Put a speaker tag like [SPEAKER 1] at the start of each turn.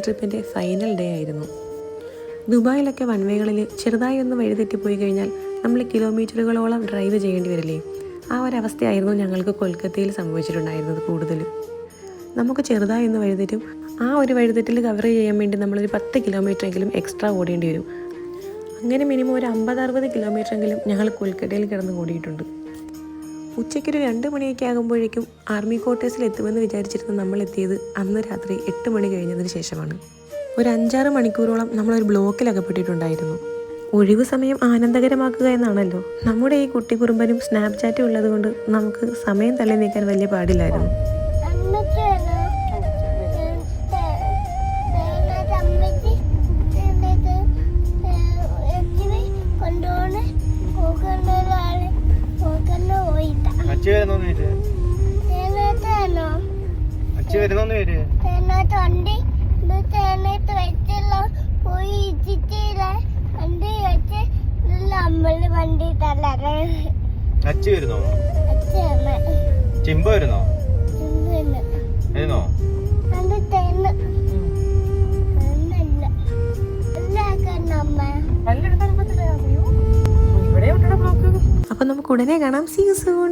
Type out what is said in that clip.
[SPEAKER 1] ട്രിപ്പിൻ്റെ final day ആയിരുന്നു. ദുബായിലൊക്കെ വൺവേകളിൽ ചെറുതായി ഒന്ന് വഴിതെറ്റിപ്പോയി കഴിഞ്ഞാൽ നമ്മൾ കിലോമീറ്ററുകളോളം ഡ്രൈവ് ചെയ്യേണ്ടി വരില്ലേ? ആ ഒരവസ്ഥയായിരുന്നു ഞങ്ങൾക്ക് കൊൽക്കത്തയിൽ സംഭവിച്ചിട്ടുണ്ടായിരുന്നത്. കൂടുതലും നമുക്ക് ചെറുതായി ഒന്ന് വഴിതെറ്റും, ആ ഒരു വഴിതെറ്റിൽ കവർ ചെയ്യാൻ വേണ്ടി നമ്മളൊരു 10 കിലോമീറ്ററെങ്കിലും എക്സ്ട്രാ ഓടേണ്ടി വരും. അങ്ങനെ മിനിമം ഒരു 50-60 കിലോമീറ്ററെങ്കിലും ഞങ്ങൾ കൊൽക്കത്തയിൽ കിടന്ന് ഓടിയിട്ടുണ്ട്. ഉച്ചയ്ക്കൊരു 2 മണിയൊക്കെ ആകുമ്പോഴേക്കും ആർമി ക്വാർട്ടേഴ്സിൽ എത്തുമെന്ന് വിചാരിച്ചിരുന്ന നമ്മൾ എത്തിയത് അന്ന് രാത്രി 8 മണി കഴിഞ്ഞതിന് ശേഷമാണ്. ഒരു 5-6 മണിക്കൂറോളം നമ്മളൊരു ബ്ലോക്കിൽ അകപ്പെട്ടിട്ടുണ്ടായിരുന്നു. ഒഴിവ് സമയം ആനന്ദകരമാക്കുക എന്നാണല്ലോ. നമ്മുടെ ഈ കുട്ടി കുറുമ്പനും സ്നാപ്ചാറ്റും ഉള്ളത് കൊണ്ട് നമുക്ക് സമയം തള്ളി നീക്കാൻ വലിയ പാടില്ലായിരുന്നു.
[SPEAKER 2] ചിമ്പ വരുന്നോ?
[SPEAKER 1] അപ്പൊ നമുക്ക് ഉടനെ കാണാം. See you soon.